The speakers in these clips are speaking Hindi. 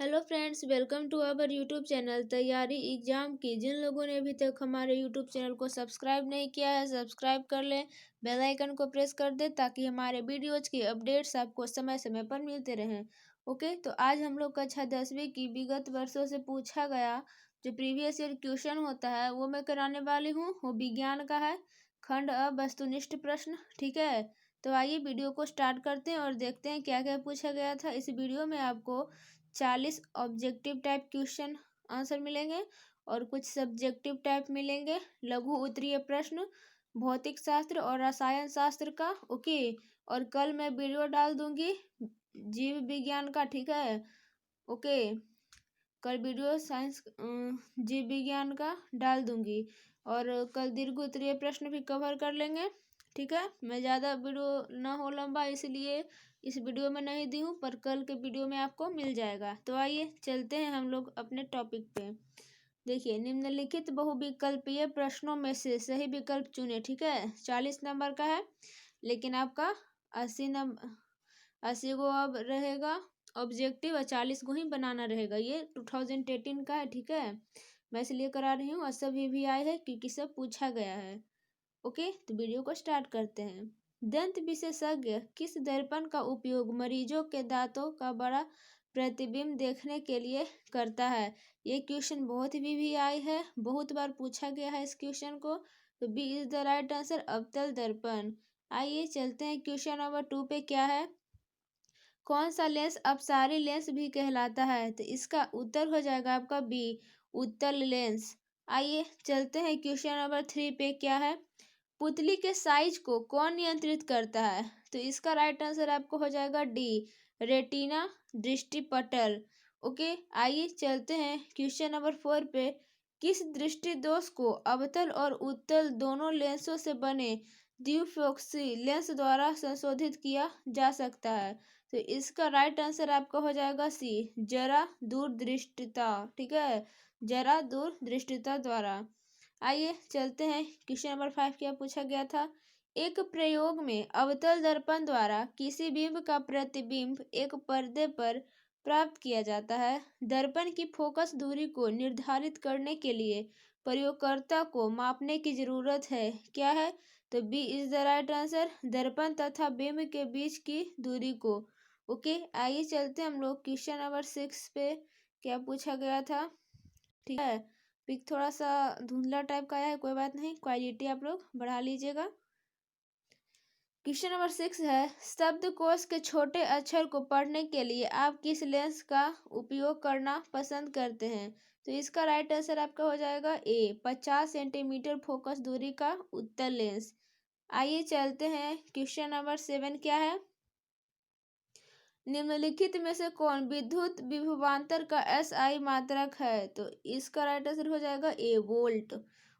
Hello friends, welcome to our YouTube channel तैयारी एग्जाम की। जिन लोगों ने अभी तक हमारे यूट्यूब चैनल को सब्सक्राइब नहीं किया है, सब्सक्राइब कर लें, बेल आइकन को प्रेस कर दें ताकि हमारे वीडियोज की अपडेट्स आपको समय समय पर मिलते रहें। ओके, तो आज हम लोग कक्षा 10वीं की विगत वर्षों से पूछा गया जो प्रीवियस ईयर क्वेश्चन होता है वो मैं कराने वाली हूँ। वो विज्ञान का है, खंड अ वस्तुनिष्ठ प्रश्न। ठीक है, तो आइए वीडियो को स्टार्ट करते हैं और देखते हैं क्या क्या पूछा गया था। इस वीडियो में आपको 40 ऑब्जेक्टिव टाइप क्वेश्चन आंसर मिलेंगे और कुछ सब्जेक्टिव टाइप मिलेंगे। लघु उत्तरीय प्रश्न भौतिक शास्त्र और रसायन शास्त्र का। ओके, और कल मैं वीडियो डाल दूंगी जीव विज्ञान का। ठीक है, ओके, कल वीडियो साइंस जीव विज्ञान का डाल दूंगी और कल दीर्घ उत्तरीय प्रश्न भी कवर कर लेंगे। ठीक है, मैं ज़्यादा वीडियो ना हो लंबा इसलिए इस वीडियो में नहीं दी हूँ, पर कल के वीडियो में आपको मिल जाएगा। तो आइए चलते हैं हम लोग अपने टॉपिक पे। देखिए, निम्नलिखित बहुविकल्पीय प्रश्नों में से सही विकल्प चुने। ठीक है, 40 नंबर का है लेकिन आपका 80 को अब रहेगा ऑब्जेक्टिव और 40 को ही बनाना रहेगा। ये 2018 का है। ठीक है, मैं इसलिए करा रही हूँ और सभी भी आए हैं क्योंकि सब पूछा गया है। ओके, तो वीडियो को स्टार्ट करते हैं। दंत विशेषज्ञ किस दर्पण का उपयोग मरीजों के दांतों का बड़ा प्रतिबिंब देखने के लिए करता है? ये क्वेश्चन बहुत भी आए है, बहुत बार पूछा गया है इस क्वेश्चन को। तो B is the right answer, अवतल दर्पण। आइए चलते हैं क्वेश्चन नंबर 2 पे। क्या है? कौन सा लेंस अपसारी लेंस भी कहलाता है? तो इसका उत्तर हो जाएगा आपका बी, उत्तल लेंस। आइए चलते हैं क्वेश्चन नंबर 3 पे। क्या है? पुतली के साइज को कौन नियंत्रित करता है? तो इसका राइट आंसर आपको हो जाएगा डी, रेटिना दृष्टिपटल। ओके, आइए चलते हैं क्वेश्चन नंबर 4 पे। किस दृष्टि दोष को अवतल और उत्तल दोनों लेंसों से बने द्विफोक्सी लेंस द्वारा संशोधित किया जा सकता है? तो इसका राइट आंसर आपका हो जाएगा सी, जरा दूरदृष्टिता। ठीक है, जरा दूरदृष्टिता द्वारा। आइए चलते हैं क्वेश्चन नंबर 5। क्या पूछा गया था? एक प्रयोग में अवतल दर्पण द्वारा किसी बिंब का प्रतिबिंब एक पर्दे पर प्राप्त किया जाता है। दर्पण की फोकस दूरी को निर्धारित करने के लिए प्रयोगकर्ता को मापने की जरूरत है। क्या है? तो B is the right answer, दर्पण तथा बिंब के बीच की दूरी को। ओके, आइए चलते हैं हम लोग क्वेश्चन नंबर 6 पे। क्या पूछा गया था? ठीक है, पिक थोड़ा सा धुंधला टाइप का आया है, कोई बात नहीं, क्वालिटी आप लोग बढ़ा लीजिएगा। क्वेश्चन नंबर 6 है, शब्दकोश के छोटे अक्षर को पढ़ने के लिए आप किस लेंस का उपयोग करना पसंद करते हैं? तो इसका राइट आंसर आपका हो जाएगा ए, 50 सेंटीमीटर फोकस दूरी का उत्तल लेंस। आइए चलते हैं क्वेश्चन नंबर 7। क्या है? निम्नलिखित में से कौन विद्युत विभवांतर का एसआई मात्रक है? तो इसका राइट आंसर हो जाएगा ए, वोल्ट।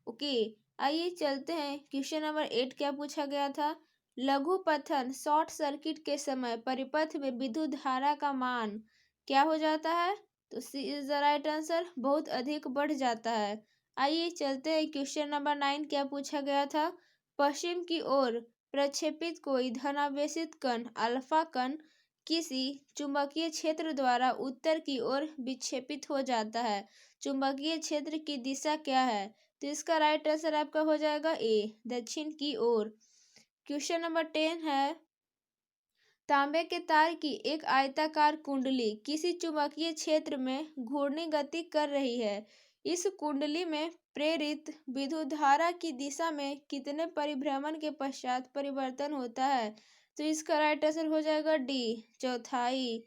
ओके, आइए चलते हैं क्वेश्चन नंबर 8। क्या पूछा गया था? लघु पथन शॉर्ट सर्किट के समय परिपथ में विद्युत धारा का मान क्या हो जाता है? तो सी इज द राइट आंसर, बहुत अधिक बढ़ जाता है। आइए चलते हैं क्वेश्चन नंबर 9। क्या पूछा गया था? पश्चिम की ओर प्रक्षेपित कोई धनावेशित कण अल्फा कण किसी चुंबकीय क्षेत्र द्वारा उत्तर की ओर विक्षेपित हो जाता है। चुंबकीय क्षेत्र की दिशा क्या है? तो इसका राइट आंसर आपका हो जाएगा ए, दक्षिण की ओर। क्वेश्चन नंबर 10 है, तांबे के तार की एक आयताकार कुंडली किसी चुंबकीय क्षेत्र में घूर्णी गति कर रही है। इस कुंडली में प्रेरित विद्युत धारा की दिशा में कितने परिभ्रमण के पश्चात परिवर्तन होता है? तो इसका राइट आंसर हो जाएगा डी, चौथाई।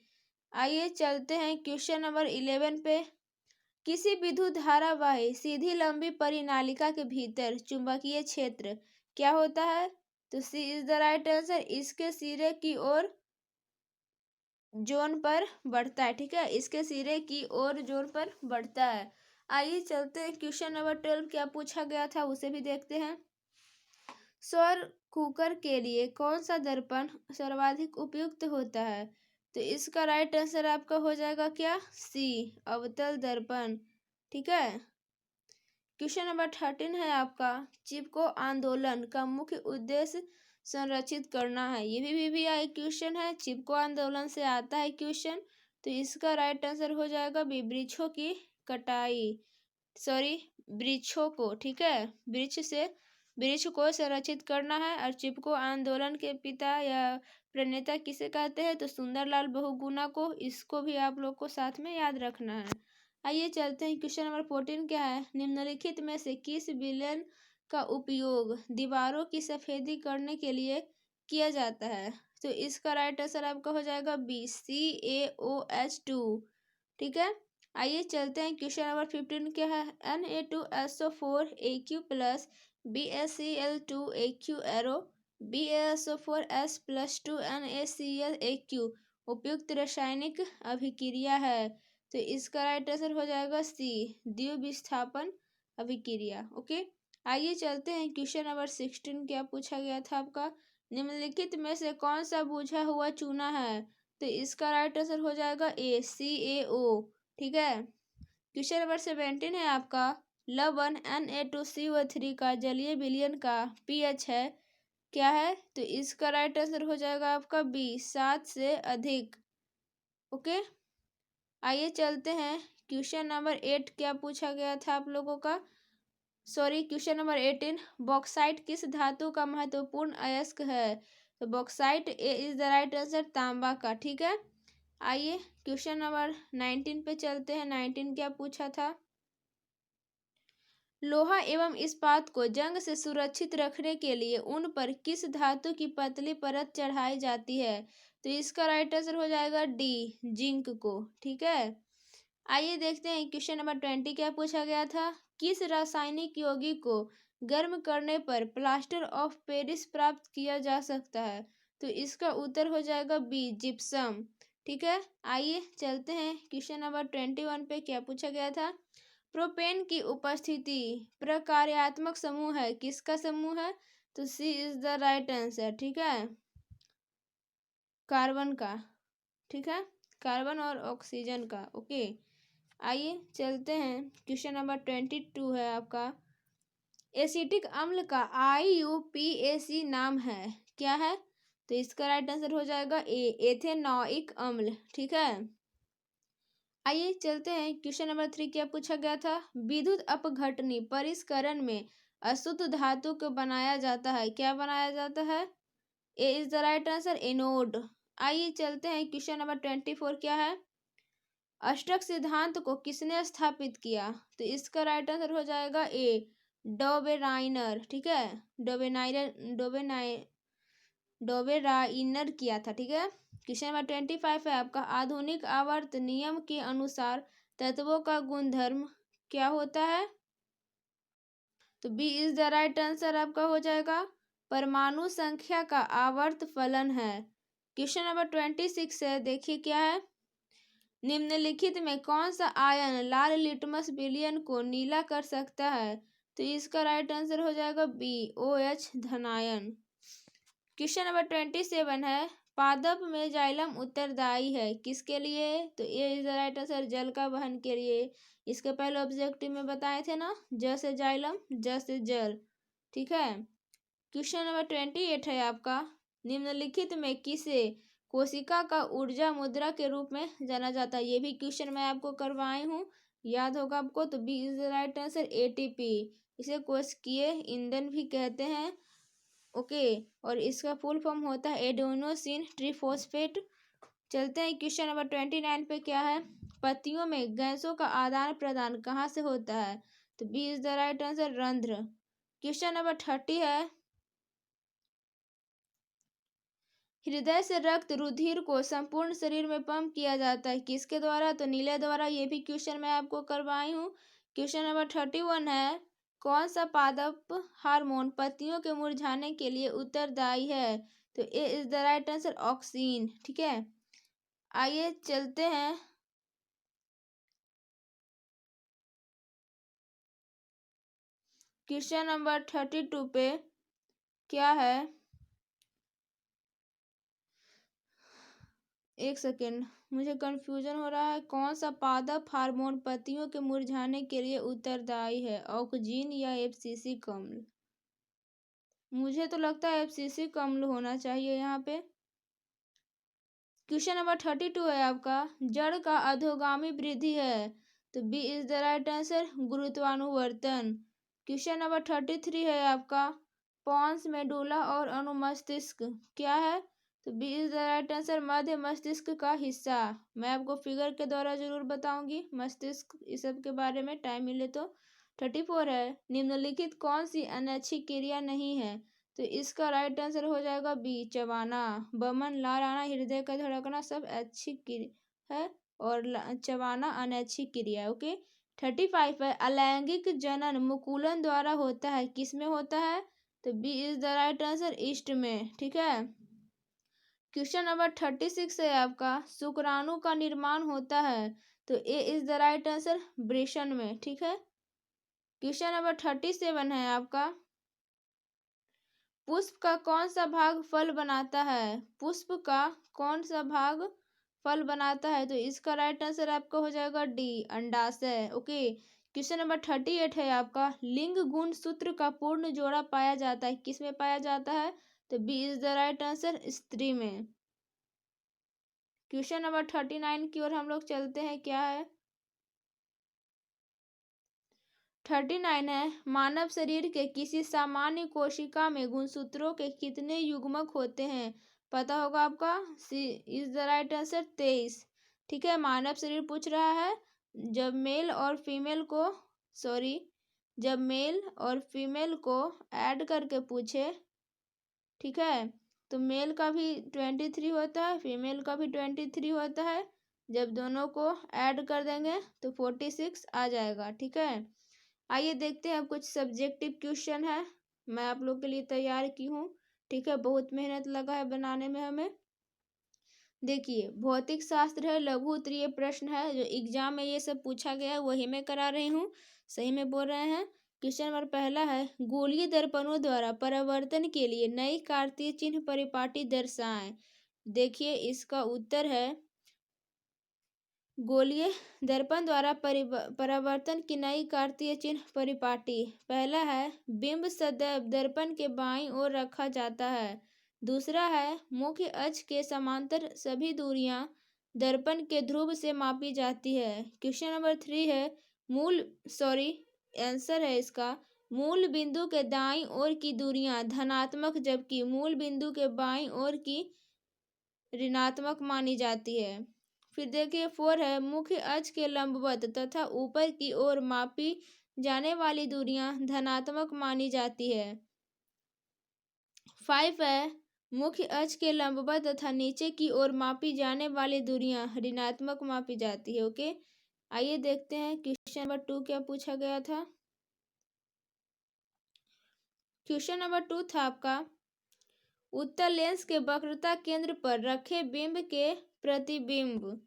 आइए चलते हैं क्वेश्चन नंबर 11 पे। किसी विद्युत धारावाही सीधी लंबी परिनालिका के भीतर चुंबकीय क्षेत्र क्या होता है? तो सी इज द राइट आंसर, इसके सिरे की ओर जोन पर बढ़ता है। ठीक है, इसके सिरे की ओर जोन पर बढ़ता है। आइए चलते हैं क्वेश्चन नंबर 12। क्या पूछा गया था उसे भी देखते हैं। सौर कुकर के लिए कौन सा दर्पण सर्वाधिक उपयुक्त होता है? तो इसका राइट आंसर आपका हो जाएगा क्या, सी, अवतल दर्पण। ठीक है, क्वेश्चन नंबर 13 है आपका, चिपको आंदोलन का मुख्य उद्देश्य संरक्षित करना है। ये भी आई क्वेश्चन है, चिपको आंदोलन से आता है क्वेश्चन। तो इसका राइट आंसर हो जाएगा बी, वृक्षों की कटाई, सॉरी वृक्षों को, ठीक है, वृक्ष को संरक्षित करना है। और चिपको आंदोलन के पिता या प्रणेता किसे कहते हैं? तो सुंदरलाल बहुगुणा को। इसको भी आप लोग को साथ में याद रखना है। आइए चलते हैं, क्वेश्चन नंबर 14 क्या है? निम्नलिखित में से किस विलेन का उपयोग दीवारों की सफेदी करने के लिए किया जाता है? तो इसका राइट आंसर आपका हो जाएगा बी, CaOH2, ठीक है। आइए चलते हैं, क्वेश्चन नंबर 15 क्या है? Na2SO4 plus BaCl2 arrow BaSO4S+2 NaCl उपयुक्त रासायनिक अभिक्रिया है। तो इसका राइट आंसर हो जाएगा सी, द्विविस्थापन अभिक्रिया। ओके, आइए चलते हैं, क्वेश्चन नंबर 16 क्या पूछा गया था आपका? निम्नलिखित में से कौन सा बुझा हुआ चूना है? तो इसका राइट आंसर हो जाएगा ए, CaO, ठीक है। क्वेश्चन नंबर 17 है आपका, लवण Na2CO3 का जलीय विलयन का pH है, क्या है? तो इसका राइट आंसर हो जाएगा आपका बी, 7 से अधिक। ओके, आइए चलते हैं, क्वेश्चन नंबर 8 क्या पूछा गया था आप लोगों का? सॉरी, क्वेश्चन नंबर 18, बॉक्साइट किस धातु का महत्वपूर्ण अयस्क है? तो bauxite A is the right answer, तांबा का, ठीक है। आइए क्वेश्चन नंबर 19 पे चलते हैं। 19 क्या पूछा था? लोहा एवं इस्पात को जंग से सुरक्षित रखने के लिए उन पर किस धातु की पतली परत चढ़ाई जाती है? तो इसका राइट आंसर हो जाएगा डी, जिंक को, ठीक है। आइए देखते हैं, क्वेश्चन नंबर 20 क्या पूछा गया था? किस रासायनिक यौगिक को गर्म करने पर प्लास्टर ऑफ पेरिस प्राप्त किया जा सकता है? तो इसका उत्तर हो जाएगा बी, जिप्सम, ठीक है। आइए चलते हैं, क्वेश्चन नंबर 21 पे क्या पूछा गया था? प्रोपेन की उपस्थिति प्रकार्यात्मक समूह है, किसका समूह है? तो सी इज द राइट आंसर, ठीक है, कार्बन का, ठीक है, कार्बन और ऑक्सीजन का। ओके, आइए चलते हैं, क्वेश्चन नंबर 22 है आपका, एसिटिक अम्ल का IUPAC नाम है, क्या है? तो इसका राइट आंसर हो जाएगा ए, एथेनॉइक अम्ल, ठीक है। आइए चलते हैं, क्वेश्चन नंबर 3 क्या पूछा गया था? विद्युत अपघटनी परिष्करण में अशुद्ध धातु को बनाया जाता है, क्या बनाया जाता है? A is the right answer, anode. आइए चलते हैं, क्वेश्चन नंबर 24 क्या है? अष्टक सिद्धांत को किसने स्थापित किया? तो इसका राइट आंसर हो जाएगा ए, डोबेराइनर, ठीक है, डोबेराइनर किया था, ठीक है। क्वेश्चन नंबर 25 है आपका, आधुनिक आवर्त नियम के अनुसार तत्वों का गुणधर्म क्या होता है? तो B is the right answer आपका हो जाएगा, परमाणु संख्या का आवर्त फलन है। क्वेश्चन नंबर 26 है, देखिए क्या है? निम्नलिखित में कौन सा आयन लाल लिटमस विलयन को नीला कर सकता है? तो इसका राइट आंसर हो जाएगा बी, OH धनायन। क्वेश्चन नंबर 27 है, पादप में जाइलम उत्तरदायी है, किसके लिए? तो A is the right answer, जल का वहन के लिए। इसके पहले ऑब्जेक्टिव में बताए थे ना, ज से जाइलम, ज से जल, ठीक है। क्वेश्चन नंबर 28 है आपका, निम्नलिखित में किसे कोशिका का ऊर्जा मुद्रा के रूप में जाना जाता है? ये भी क्वेश्चन मैं आपको करवाई हूँ, याद होगा आपको। तो B is the right answer, ATP, इसे कोशिकीय ईंधन भी कहते हैं। ओके, और इसका फुल फॉर्म होता है एडेनोसिन ट्रिफॉस्फेट। चलते हैं, क्वेश्चन नंबर 29 पे क्या है? पत्तियों में गैसों का आदान प्रदान कहाँ से होता है? तो B is the right answer, रंध्र। क्वेश्चन नंबर 30 है, हृदय से रक्त रुधिर को संपूर्ण शरीर में पंप किया जाता है, किसके द्वारा? तो नीले द्वारा। ये भी क्वेश्चन मैं आपको करवाई हूँ। क्वेश्चन नंबर 31 है, कौन सा पादप हार्मोन पत्तियों के मुरझाने के लिए उत्तरदायी है? तो A is the right answer, auxin, ठीक है। आइए चलते हैं, क्वेश्चन नंबर 32 पे क्या है? एक सेकेंड, मुझे कंफ्यूजन हो रहा है, कौन सा पादप हार्मोन पत्तियों के मुरझाने के लिए उत्तरदायी है, ऑक्जिन या FCC अम्ल? मुझे तो लगता है FCC अम्ल होना चाहिए यहाँ पे। क्वेश्चन नंबर 32 है आपका, जड़ का अधोगामी वृद्धि है, तो B is the right answer, गुरुत्वानुवर्तन। क्वेश्चन नंबर 33 है आपका, पॉन्स मेडुला और अनुमस्तिष्क क्या है, तो B is the right answer, मध्य मस्तिष्क का हिस्सा। मैं आपको फिगर के द्वारा जरूर बताऊंगी मस्तिष्क इस सब के बारे में, टाइम मिले तो। 34 है, निम्नलिखित कौन सी अनैच्छिक क्रिया नहीं है, तो इसका राइट आंसर हो जाएगा बी, चबाना। बमन, लार आना, हृदय का धड़कना सब ऐच्छिक क्रिया है और चबाना अनैच्छिक क्रिया है। ओके। 35 है, अलैंगिक जनन मुकुलन द्वारा होता है, किस में होता है, तो B is the right answer, yeast में। ठीक है। क्वेश्चन नंबर 36 है आपका, शुक्राणु का निर्माण होता है, तो A is the right answer, वृषण में। ठीक है। क्वेश्चन नंबर 37 है आपका, पुष्प का कौन सा भाग फल बनाता है, पुष्प का कौन सा भाग फल बनाता है, तो इसका राइट आंसर आपका हो जाएगा डी, अंडाशय। ओके। क्वेश्चन नंबर 38 है आपका, लिंग गुण सूत्र का पूर्ण जोड़ा पाया जाता है, किस में पाया जाता है, तो B is the right answer, स्त्री में। क्वेश्चन नंबर 39 की ओर हम लोग चलते हैं, क्या है 39 है, मानव शरीर के किसी सामान्य कोशिका में गुणसूत्रों के कितने युग्मक होते हैं, पता होगा आपका, सी इज द राइट आंसर, 23। ठीक है। मानव शरीर पूछ रहा है, जब मेल और फीमेल को जब मेल और फीमेल को ऐड करके पूछे, ठीक है, तो मेल का भी 23 होता है, फीमेल का भी 23 होता है, जब दोनों को ऐड कर देंगे तो 46 आ जाएगा। ठीक है। आइए देखते हैं, अब कुछ सब्जेक्टिव क्वेश्चन है, मैं आप लोग के लिए तैयार की हूँ। ठीक है, बहुत मेहनत लगा है बनाने में हमें। देखिए, भौतिक शास्त्र है, लघु उत्तरीय प्रश्न है, जो एग्जाम में ये सब पूछा गया है वही मैं करा रही हूँ, सही में बोल रहे हैं। क्वेश्चन नंबर पहला है, गोलीय दर्पणों द्वारा परावर्तन के लिए नई कार्तीय चिन्ह परिपाटी दर्शाएं। देखिए, इसका उत्तर है, गोलीय दर्पण द्वारा परावर्तन की नई कार्तीय चिन्ह परिपाटी। पहला है, बिंब सदैव दर्पण के बाईं ओर रखा जाता है। दूसरा है, मुख्य अक्ष के समांतर सभी दूरियां दर्पण के ध्रुव से मापी जाती है। क्वेश्चन नंबर 3 है, आंसर है इसका, मूल बिंदु के दाईं ओर की दूरियां धनात्मक जबकि मूल बिंदु के बाईं ओर की ऋणात्मक मानी जाती है। फिर देखिए 4 है, मुख्य अक्ष के लंबवत तथा ऊपर की ओर मापी जाने वाली दूरियां धनात्मक मानी जाती है। 5 है, मुख्य अक्ष के लंबवत तथा नीचे की ओर मापी जाने वाली दूरियां ऋणात्मक मापी जाती है। ओके। आइए देखते हैं क्वेश्चन नंबर 2 क्या पूछा गया था। क्वेश्चन नंबर 2 था आपका, उत्तल लेंस के वक्रता केंद्र पर रखे बिंब के प्रतिबिंब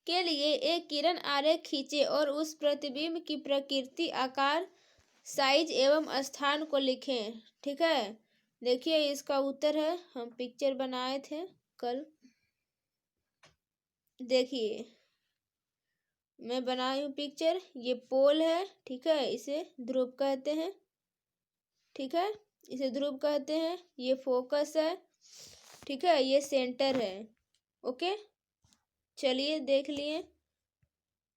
के लिए एक किरण आरेख खींचे और उस प्रतिबिंब की प्रकृति, आकार, साइज एवं स्थान को लिखें। ठीक है। देखिए, इसका उत्तर है, हम पिक्चर बनाए थे कल, देखिए मैं बनाई हूँ पिक्चर, ये पोल है। ठीक है, इसे ध्रुव कहते हैं। ठीक है, इसे ध्रुव कहते हैं। ये फोकस है। ठीक है, ये सेंटर है। ओके, चलिए देख लिए।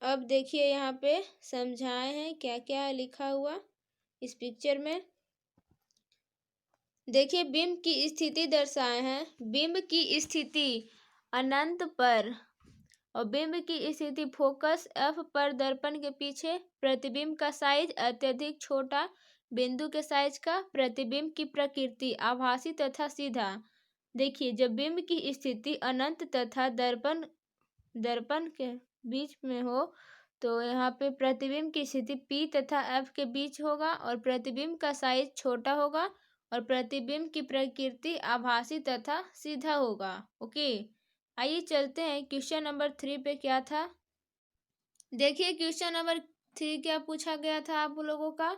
अब देखिए यहाँ पे समझाए हैं क्या क्या है लिखा हुआ इस पिक्चर में। देखिए, बिंब की स्थिति दर्शाए हैं, बिंब की स्थिति अनंत पर और बिंब की स्थिति फोकस एफ पर, दर्पण के पीछे प्रतिबिंब का साइज अत्यधिक छोटा, बिंदु के साइज का, प्रतिबिंब की प्रकृति आभासी तथा सीधा। देखिए, जब बिंब की स्थिति अनंत तथा दर्पण के बीच में हो तो यहाँ पे प्रतिबिंब की स्थिति पी तथा एफ के बीच होगा और प्रतिबिंब का साइज छोटा होगा और प्रतिबिंब की प्रकृति आभासी तथा सीधा होगा। ओके, आइए चलते हैं क्वेश्चन नंबर 3 पे क्या था। देखिए, क्वेश्चन नंबर 3 क्या पूछा गया था आप लोगों का।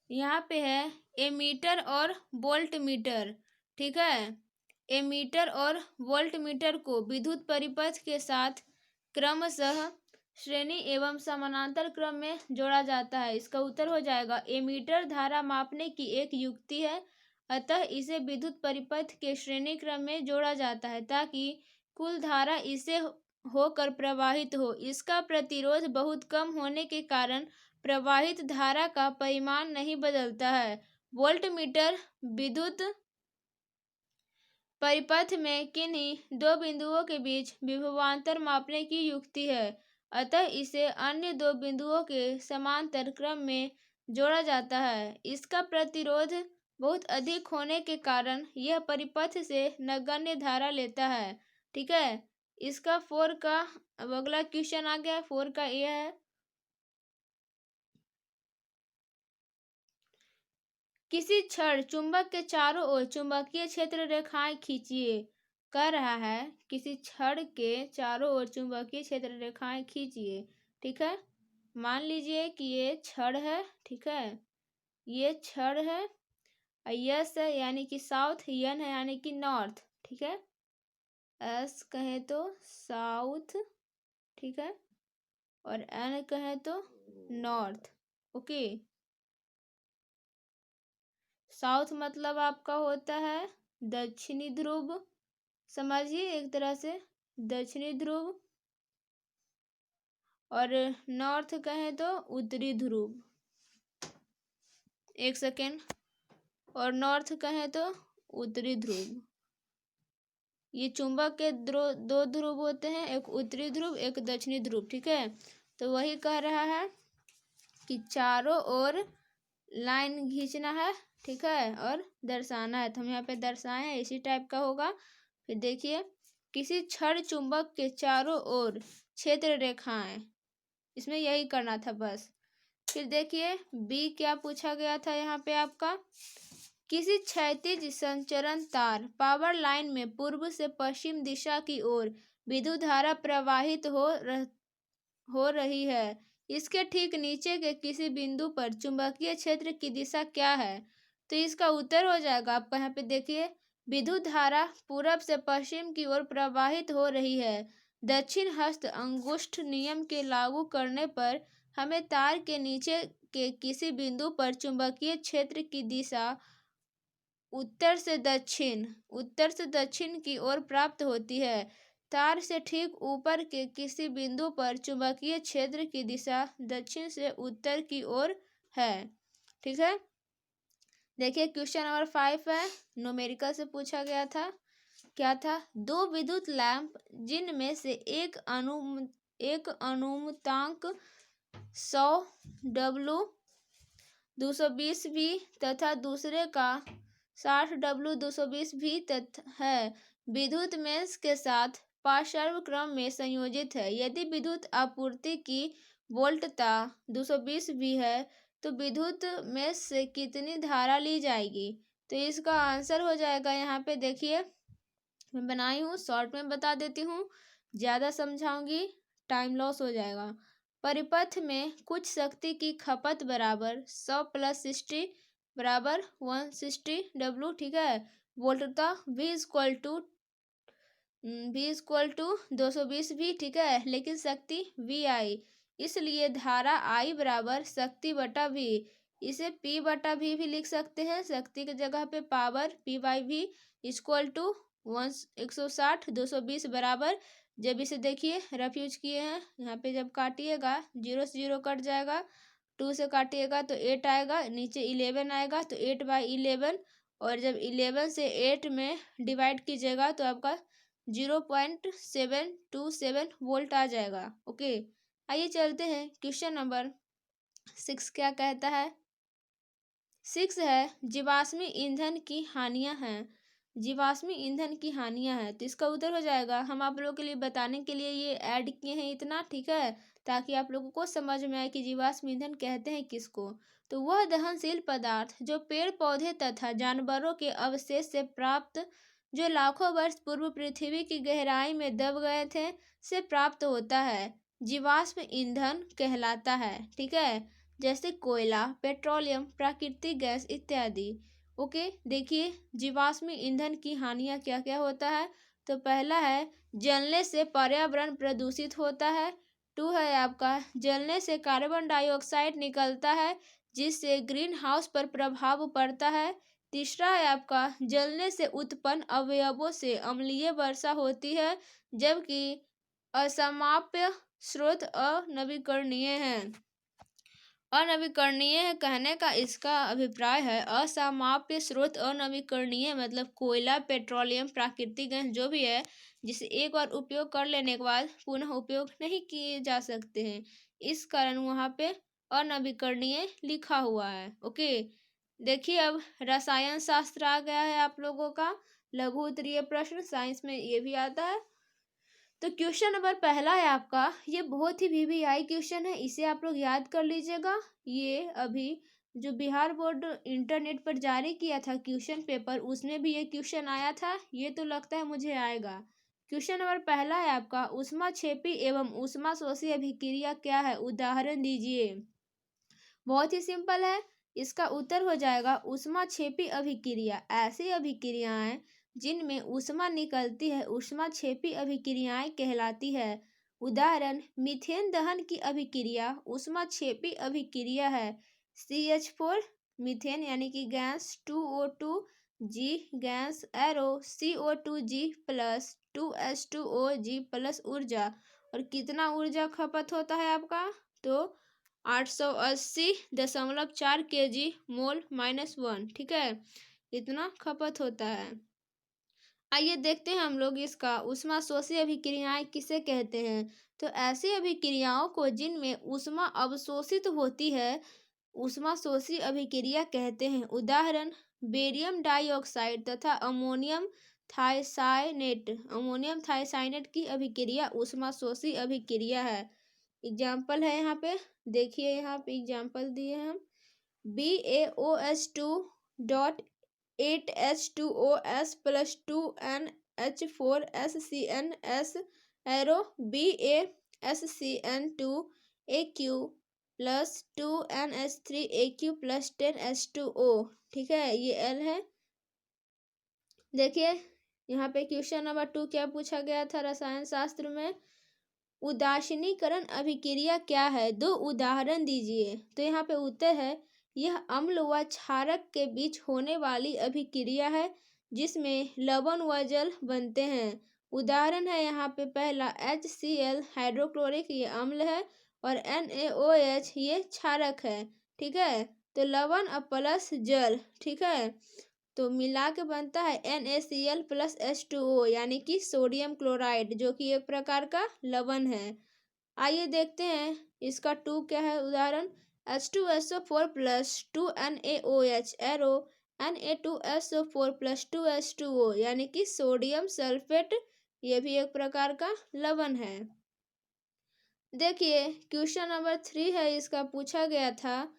यहाँ पे है एमीटर और वोल्ट मीटर। ठीक है, एमीटर और वोल्ट मीटर को विद्युत परिपथ के साथ क्रमशः श्रेणी एवं समानांतर क्रम में जोड़ा जाता है। इसका उत्तर हो जाएगा एमीटर धारा मापने की एक युक्ति है, अतः इसे विद्युत परिपथ के श्रेणी क्रम में जोड़ा जाता है ताकि कुल धारा इसे होकर प्रवाहित हो। इसका प्रतिरोध बहुत कम होने के कारण प्रवाहित धारा का परिमाण नहीं बदलता है। वोल्टमीटर विद्युत परिपथ में किन्हीं दो बिंदुओं के बीच विभवांतर मापने की युक्ति है, अतः इसे अन्य दो बिंदुओं के समांतर क्रम में जोड़ा जाता है। इसका प्रतिरोध बहुत अधिक होने के कारण यह परिपथ से नगण्य धारा लेता है। ठीक है, इसका 4 का अब अगला क्वेश्चन आ गया। 4 का यह है, किसी क्षण चुंबक के चारों ओर चुंबकीय क्षेत्र रेखाएं खींचिए। कह रहा है किसी क्षण के चारों ओर चुंबकीय क्षेत्र रेखाएं खींचिए। ठीक है, मान लीजिए कि ये क्षण है। ठीक है, ये क्षण है, यस है यानी कि साउथ, यन है यानी कि नॉर्थ। ठीक है, एस कहे तो साउथ, ठीक है, और एन कहे तो नॉर्थ। ओके, साउथ मतलब आपका होता है दक्षिणी ध्रुव, समझिए एक तरह से दक्षिणी ध्रुव, और नॉर्थ कहें तो उत्तरी ध्रुव। एक सेकेंड, और नॉर्थ कहें तो उत्तरी ध्रुव। ये चुंबक के दो ध्रुव होते हैं, एक उत्तरी ध्रुव एक दक्षिणी ध्रुव। ठीक है, तो वही कह रहा है कि चारों ओर लाइन खींचना है। ठीक है, और दर्शाना है, तो हम यहाँ पे दर्शाए हैं, इसी टाइप का होगा। फिर देखिए, किसी क्षण चुंबक के चारों ओर क्षेत्र रेखाएं, इसमें यही करना था बस। फिर देखिए बी क्या पूछा गया था यहाँ पे आपका, किसी क्षैतिज संचरण तार पावर लाइन में पूर्व से पश्चिम दिशा की ओर विद्युत धारा प्रवाहित हो रही है। इसके ठीक नीचे के किसी बिंदु पर चुंबकीय क्षेत्र की दिशा क्या है? तो इसका उत्तर हो जाएगा आपका, यहाँ पे देखिए, विद्युत धारा पूरब से पश्चिम की ओर प्रवाहित हो रही है। दक्षिण हस्त अंगुष्ठ नियम के लागू करने पर हमें तार के नीचे के किसी बिंदु पर चुंबकीय क्षेत्र की दिशा उत्तर से दक्षिण की ओर प्राप्त होती है। तार से ठीक ऊपर के किसी बिंदु पर चुंबकीय क्षेत्र की दिशा दक्षिण से उत्तर की ओर है। ठीक है, देखिए क्वेश्चन नंबर 5 है, न्यूमेरिकल से पूछा गया था। क्या था, दो विद्युत लैंप जिनमें से एक अनुमतांक 100 W 220 V तथा दूसरे का 60 W 220 V है, विद्युत मेष के साथ पार्श्व क्रम में संयोजित है। यदि विद्युत आपूर्ति की वोल्टता 220 V है तो विद्युत मेष से कितनी धारा ली जाएगी? तो इसका आंसर हो जाएगा, यहाँ पे देखिए मैं बनाई हूँ, शॉर्ट में बता देती हूँ, ज़्यादा समझाऊंगी टाइम लॉस हो जाएगा। परिपथ में कुछ शक्ति की खपत बराबर 100 + 60 बराबर 160 W। ठीक है, वोल्टता V इक्वल टू 220 V। ठीक है, लेकिन शक्ति V आई, इसलिए धारा I बराबर शक्ति बटा V। इसे P बटा V भी लिख सकते हैं, शक्ति की जगह पे पावर P/V इक्वल टू 160 220 बराबर, जब इसे देखिए रफ यूज किए हैं, यहाँ पे जब काटिएगा 0 से 0 कट जाएगा, 2 से काटिएगा तो 8 आएगा, नीचे 11 आएगा तो 8/11, और जब 11 से 8 में डिवाइड कीजिएगा तो आपका 0.727 वोल्ट आ जाएगा। ओके, आइए चलते हैं क्वेश्चन नंबर 6 क्या कहता है। 6 है, जीवाश्मी ईंधन की हानियां हैं। जीवाश्मी ईंधन की हानियां हैं, तो इसका उत्तर हो जाएगा, हम आप लोगों के लिए बताने के लिए ये ऐड किए हैं इतना। ठीक है, ताकि आप लोगों को समझ में आए कि जीवाश्म ईंधन कहते हैं किसको। तो वह दहनशील पदार्थ जो पेड़ पौधे तथा जानवरों के अवशेष से प्राप्त, जो लाखों वर्ष पूर्व पृथ्वी की गहराई में दब गए थे, से प्राप्त होता है, जीवाश्म ईंधन कहलाता है। ठीक है, जैसे कोयला, पेट्रोलियम, प्राकृतिक गैस इत्यादि। ओके, देखिए जीवाश्म ईंधन की हानियां क्या क्या होता है। तो पहला है जलने से पर्यावरण प्रदूषित होता है। 2 है आपका जलने से कार्बन डाइऑक्साइड निकलता है जिससे ग्रीन हाउस पर प्रभाव पड़ता है। तीसरा है आपका जलने से उत्पन्न अवयवों से अम्लीय वर्षा होती है जबकि असमाप्य स्रोत अनवीकरणीय है। अनवीकरणीय है कहने का इसका अभिप्राय है असामाप्य स्रोत अनवीकरणीय मतलब कोयला, पेट्रोलियम, प्राकृतिक गैस जो भी है जिसे एक बार उपयोग कर लेने के बाद पुनः उपयोग नहीं किए जा सकते हैं, इस कारण वहाँ पे अनवीकरणीय लिखा हुआ है। ओके, देखिए अब रसायन शास्त्र आ गया है आप लोगों का लघु उत्तरीय प्रश्न, साइंस में ये भी आता है। तो क्वेश्चन नंबर पहला है आपका, ये बहुत ही वीवीआई क्वेश्चन है, इसे आप लोग याद कर लीजिएगा। ये अभी जो बिहार बोर्ड इंटरनेट पर जारी किया था क्वेश्चन पेपर, उसमें भी ये क्वेश्चन आया था, ये तो लगता है मुझे आएगा। क्वेश्चन नंबर पहला है आपका, ऊष्माक्षेपी एवं ऊष्माशोषी अभिक्रिया क्या है, उदाहरण दीजिए। बहुत ही सिंपल है, इसका उत्तर हो जाएगा ऊष्माक्षेपी अभिक्रिया ऐसी अभिक्रियाएं जिनमें ऊष्मा निकलती है ऊष्माक्षेपी अभिक्रियाएं कहलाती है। उदाहरण मीथेन दहन की अभिक्रिया ऊष्माक्षेपी अभिक्रिया है। CH4 मीथेन यानी कि gas, 2O2 gas, arrow CO2 plus 2H2O plus ऊर्जा, और कितना ऊर्जा खपत होता है आपका, तो 880.4 kg मोल -1, ठीक है, इतना खपत होता है। आइए देखते हैं हम लोग इसका ऊष्माशोषी अभिक्रियाएं किसे कहते हैं। तो ऐसी अभिक्रियाओं को जिनमें ऊष्मा अवशोषित होती है ऊष्माशोषी अभिक्रिया कहते हैं। उदाहरण बेरियम डाइऑक्साइड तथा अमोनियम थाइसाइनेट की अभिक्रिया ऊष्माशोषी अभिक्रिया है। एग्जाम्पल है यहाँ पे, देखिए यहाँ पे एग्जाम्पल दिए हैं हम, BaOH2.8H2OS plus 2NH4SCNS arrow BaSCN2AQ plus 2NH3AQ plus 10H2O, ठीक है, ये L है। देखिए यहाँ पे क्वेश्चन नंबर 2 क्या पूछा गया था रसायन शास्त्र में, उदासीनीकरण अभिक्रिया क्या है, 2 उदाहरण दीजिए। तो यहाँ पे उत्तर है यह अम्ल व क्षारक के बीच होने वाली अभिक्रिया है जिसमें लवण व जल बनते हैं। उदाहरण है यहाँ पे पहला HCl हाइड्रोक्लोरिक, ये अम्ल है, और NaOH ये क्षारक है, ठीक है। तो लवण और प्लस जल, ठीक है, तो मिला के बनता है NaCl प्लस H2O यानी कि सोडियम क्लोराइड जो कि एक प्रकार का लवण है। आइए देखते हैं इसका 2 क्या है। उदाहरण H2SO4 plus 2NaOH arrow Na2SO4 plus 2H2O यानी कि सोडियम सल्फेट, ये भी एक प्रकार का लवण है। देखिए क्वेश्चन नंबर 3 है, इसका पूछा गया था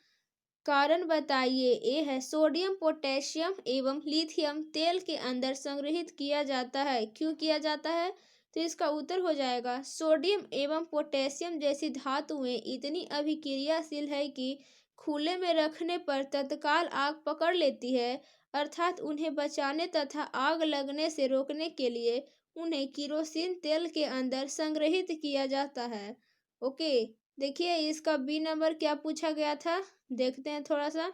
कारण बताइए। ए है सोडियम, पोटेशियम एवं लिथियम तेल के अंदर संग्रहित किया जाता है, क्यों किया जाता है, तो इसका उत्तर हो जाएगा सोडियम एवं पोटेशियम जैसी धातुएं इतनी अभिक्रियाशील है कि खुले में रखने पर तत्काल आग पकड़ लेती है, अर्थात उन्हें बचाने तथा आग लगने से रोकने के लिए उन्हें किरोसिन तेल के अंदर संग्रहित किया जाता है। ओके, देखिए इसका बी नंबर क्या पूछा गया था, देखते हैं थोड़ा सा।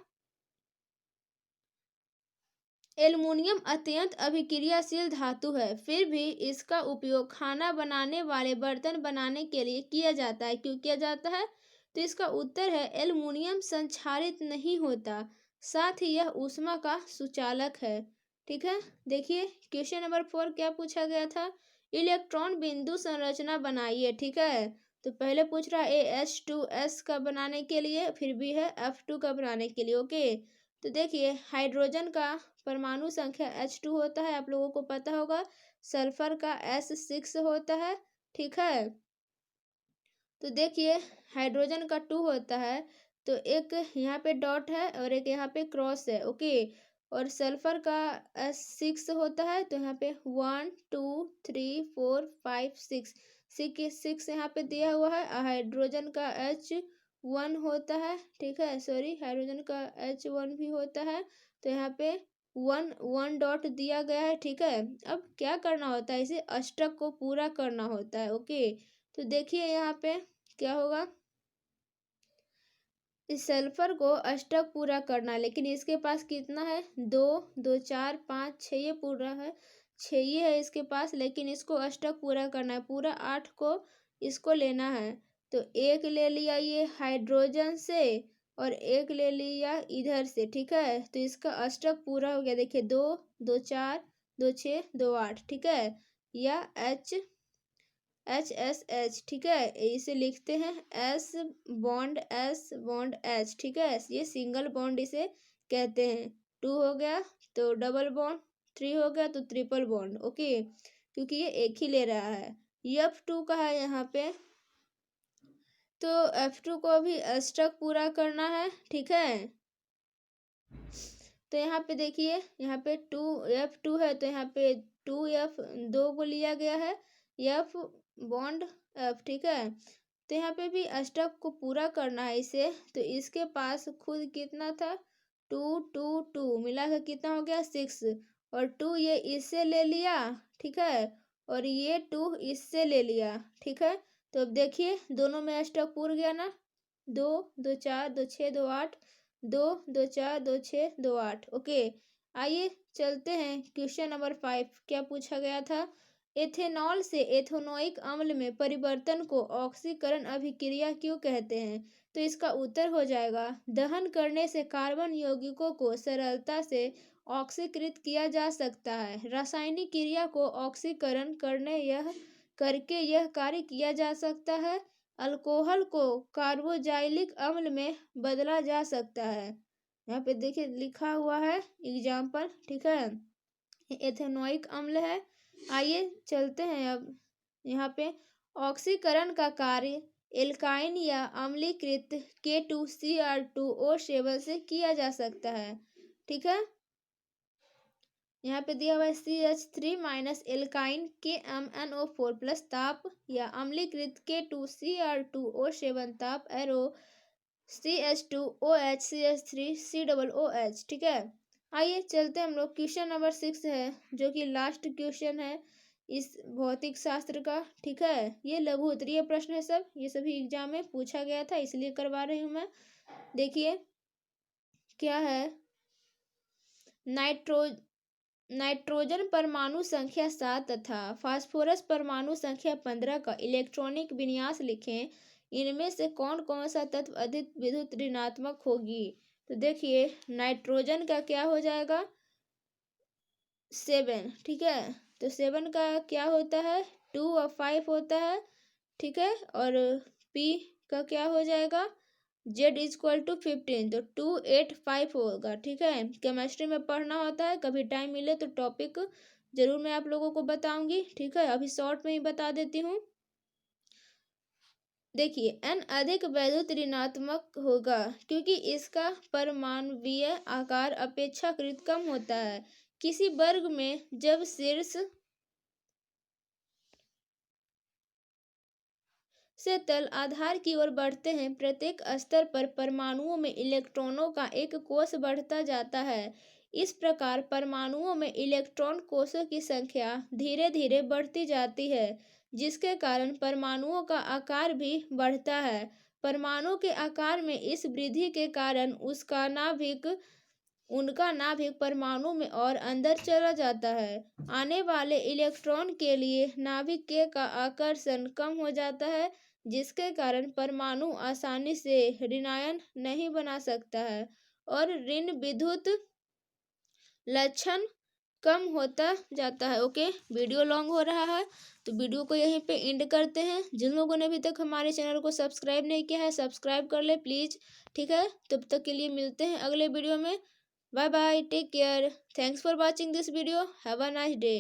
एल्युमिनियम अत्यंत अभिक्रियाशील धातु है, फिर भी इसका उपयोग खाना बनाने वाले बर्तन बनाने के लिए किया जाता है, क्यों किया जाता है, तो इसका उत्तर है एल्युमिनियम संक्षारित नहीं होता, साथ ही यह ऊष्मा का सुचालक है, ठीक है। देखिए क्वेश्चन नंबर 4 क्या पूछा गया था, इलेक्ट्रॉन बिंदु संरचना बनाइए, ठीक है। तो पहले पूछ रहा है AH2S का बनाने के लिए, फिर भी है F2 का बनाने के लिए। ओके, तो देखिए हाइड्रोजन का परमाणु संख्या H2 होता है, आप लोगों को पता होगा। सल्फर का S6 होता है, ठीक है। तो देखिए हाइड्रोजन का 2 होता है, तो एक यहाँ पे डॉट है और एक यहाँ पे क्रॉस है, ओके। और सल्फर का S6 होता है, तो यहाँ पे 1 2 3 4 5 6 6 यहाँ पे दिया हुआ है। हाइड्रोजन का H1 होता है, ठीक है, सॉरी हाइड्रोजन का H1 भी होता है, तो यहाँ पे वन डॉट दिया गया है, ठीक है। अब क्या करना होता है, इसे अष्टक को पूरा करना होता है, ओके। तो देखिए यहाँ पे क्या होगा, इस सल्फर को अष्टक पूरा करना है, लेकिन इसके पास कितना है, दो, दो चार पाँच छः, ये पूरा है, छः ये है इसके पास, लेकिन इसको अष्टक पूरा करना है, पूरा 8 को इसको लेना है। तो एक ले लिया ये हाइड्रोजन से और एक ले लिया इधर से, ठीक है। तो इसका अष्टक पूरा हो गया, देखिए 2, 2 4, 2 6, 2 8, ठीक है। या HSH, ठीक है। इसे लिखते हैं एस बॉन्ड एच, ठीक है। ये सिंगल बॉन्ड इसे कहते हैं। 2 हो गया तो डबल बॉन्ड, 3 हो गया तो ट्रिपल बॉन्ड, ओके, क्योंकि ये एक ही ले रहा है। F2 का है यहाँ पे, तो F2 को भी अष्टक पूरा करना है, ठीक है। तो यहाँ पे देखिए, यहाँ पे F2 है, तो यहाँ पे 2F 2 को लिया गया है, F बॉन्ड F, ठीक है। तो यहाँ पे भी अष्टक को पूरा करना है इसे, तो इसके पास खुद कितना था, 2 2 2 मिला कर कितना हो गया, 6, और 2 ये इससे ले लिया, ठीक है, और ये 2 इससे ले लिया, ठीक है। तो अब देखिए दोनों में अष्टक पूर गया ना, 2 2 4 2 6 2 8, 2 2 4 2 6 2 8, ओके। आइए चलते हैं क्वेश्चन नंबर 5, क्या पूछा गया था, एथेनॉल से एथेनोइक अम्ल में परिवर्तन को ऑक्सीकरण अभिक्रिया क्यों कहते हैं। तो इसका उत्तर हो जाएगा, दहन करने से कार्बन यौगिकों को सरलता से ऑक्सीकृत किया जा सकता है। रासायनिक क्रिया को ऑक्सीकरण करके यह कार्य किया जा सकता है। अल्कोहल को कार्बोजाइलिक अम्ल में बदला जा सकता है। यहाँ पे देखिए लिखा हुआ है एग्जाम्पल, ठीक है, एथेनोइक अम्ल है। आइए चलते हैं अब यहाँ पे, ऑक्सीकरण का कार्य एल्काइन या अम्लीकृत K2Cr2O7 से किया जा सकता है, ठीक है। यहाँ पे दिया हुआ है CH3 minus alkyne KMnO4 plus ताप या अम्लीकृत K2Cr2O7 ताप एरो CH2OH CH3 COOH, ठीक है। आइए चलते हम लोग क्वेश्चन नंबर 6 है, जो कि लास्ट क्वेश्चन है इस भौतिक शास्त्र का, ठीक है। ये लघु उत्तरीय प्रश्न है, सब ये सभी एग्जाम में पूछा गया था, इसलिए करवा रही हूँ मैं। देखिए क्या है, नाइट्रोजन परमाणु संख्या 7 तथा फास्फोरस परमाणु संख्या 15 का इलेक्ट्रॉनिक विन्यास लिखें, इनमें से कौन कौन सा तत्व अधिक विद्युत ऋणात्मक होगी। तो देखिए नाइट्रोजन का क्या हो जाएगा, 7, ठीक है। तो 7 का क्या होता है, 2 और 5 होता है, ठीक है। और P का क्या हो जाएगा, Z=15, तो 2 8 5 होगा, ठीक है। केमिस्ट्री में पढ़ना होता है, कभी टाइम मिले तो टॉपिक जरूर मैं आप लोगों को बताऊंगी, ठीक है। अभी शॉर्ट में ही बता देती हूँ। देखिए N अधिक वैद्युत ऋणात्मक होगा क्योंकि इसका परमाणुवीय आकार अपेक्षाकृत कम होता है। किसी वर्ग में जब शीर्ष से तल आधार की ओर बढ़ते हैं, प्रत्येक स्तर पर परमाणुओं में इलेक्ट्रॉनों का एक कोष बढ़ता जाता है। इस प्रकार परमाणुओं में इलेक्ट्रॉन कोषों की संख्या धीरे धीरे बढ़ती जाती है, जिसके कारण परमाणुओं का आकार भी बढ़ता है। परमाणु के आकार में इस वृद्धि के कारण उनका नाभिक परमाणु में और अंदर चला जाता है। आने वाले इलेक्ट्रॉन के लिए नाभिक के का आकर्षण कम हो जाता है, जिसके कारण परमाणु आसानी से ऋणायन नहीं बना सकता है और ऋण विद्युत लक्षण कम होता जाता है, ओके। वीडियो लॉन्ग हो रहा है तो वीडियो को यहीं पे एंड करते हैं। जिन लोगों ने अभी तक हमारे चैनल को सब्सक्राइब नहीं किया है, सब्सक्राइब कर ले प्लीज़, ठीक है। तब तक के लिए मिलते हैं अगले वीडियो में। Bye bye, take care, thanks for watching this video, have a nice day.